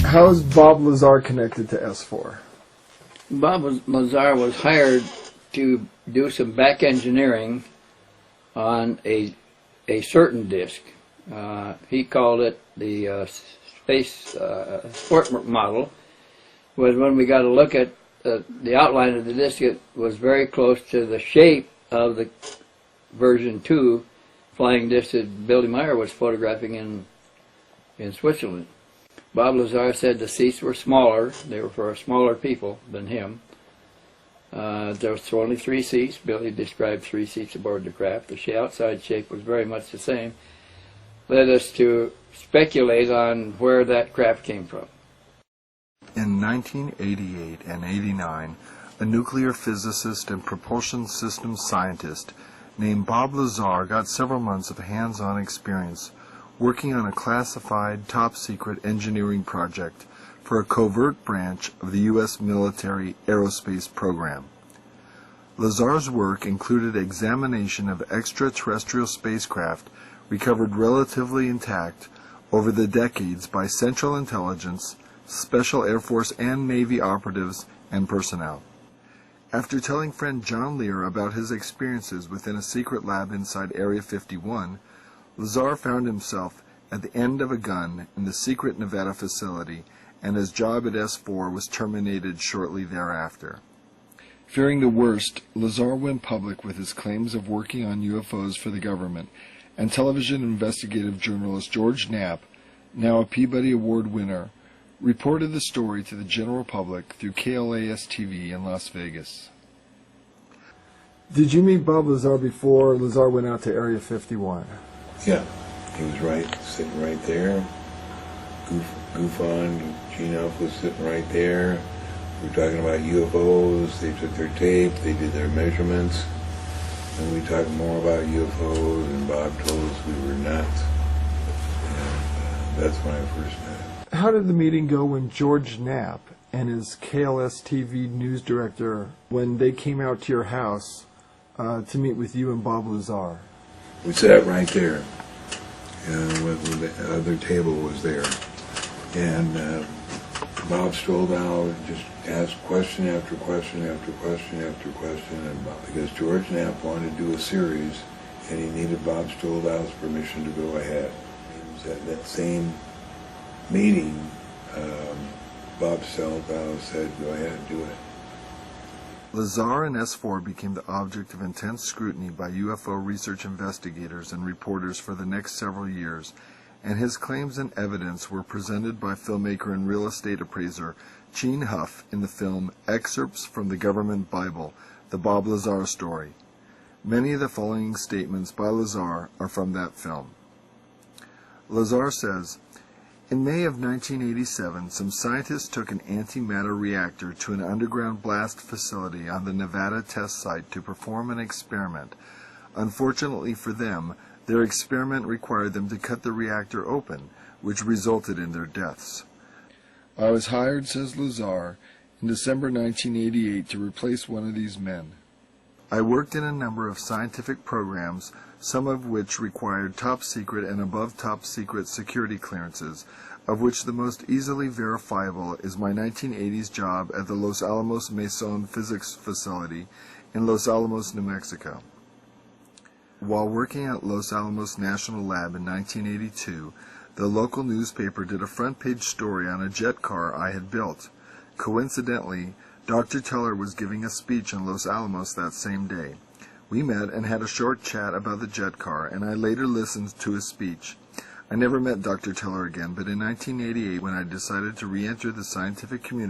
How is Bob Lazar connected to S4? Bob Lazar was hired to do some back engineering on a certain disk. He called it the space sport model. Was when we got a look at the outline of the disk, it was very close to the shape of the version 2 flying disk that Billy Meyer was photographing in Switzerland. Bob Lazar said the seats were smaller. They were for smaller people than him. There was only 3 seats. Billy described 3 seats aboard the craft. The outside shape was very much the same. Led us to speculate on where that craft came from. In 1988 and 89, a nuclear physicist and propulsion systems scientist named Bob Lazar got several months of hands-on experience working on a classified top-secret engineering project for a covert branch of the U.S. military aerospace program. Lazar's work included examination of extraterrestrial spacecraft recovered relatively intact over the decades by Central Intelligence, Special Air Force and Navy operatives and personnel. After telling friend John Lear about his experiences within a secret lab inside Area 51, Lazar found himself at the end of a gun in the secret Nevada facility, and his job at S4 was terminated shortly thereafter. Fearing the worst, Lazar went public with his claims of working on UFOs for the government, and television investigative journalist George Knapp, now a Peabody Award winner, reported the story to the general public through KLAS-TV in Las Vegas. Did you meet Bob Lazar before Lazar went out to Area 51? Yeah, he was sitting right there. Goof on, Gene Elf was sitting right there. We were talking about UFOs. They took their tape, they did their measurements, and we talked more about UFOs, and Bob told us we were nuts. And that's when I first met him. How did the meeting go when George Knapp and his KLS-TV news director, when they came out to your house to meet with you and Bob Lazar? We sat right there, when the other table was there, and Bob strolled out and just asked question after question after question after question, and because George Knapp wanted to do a series, and he needed Bob Stoldow's permission to go ahead. It was at that same meeting, Bob Stoldau said, "Go ahead and do it." Lazar and S4 became the object of intense scrutiny by UFO research investigators and reporters for the next several years, and his claims and evidence were presented by filmmaker and real estate appraiser Gene Huff in the film Excerpts from the Government Bible, The Bob Lazar Story. Many of the following statements by Lazar are from that film. Lazar says, "In May of 1987, some scientists took an antimatter reactor to an underground blast facility on the Nevada test site to perform an experiment. Unfortunately for them, their experiment required them to cut the reactor open, which resulted in their deaths. I was hired," says Lazar, "in December 1988 to replace one of these men. I worked in a number of scientific programs, some of which required top-secret and above top-secret security clearances, of which the most easily verifiable is my 1980s job at the Los Alamos Mason Physics Facility in Los Alamos, New Mexico. While working at Los Alamos National Lab in 1982, the local newspaper did a front-page story on a jet car I had built. Coincidentally, Dr. Teller was giving a speech in Los Alamos that same day. We met and had a short chat about the jet car, and I later listened to his speech. I never met Dr. Teller again, but in 1988, when I decided to re-enter the scientific community,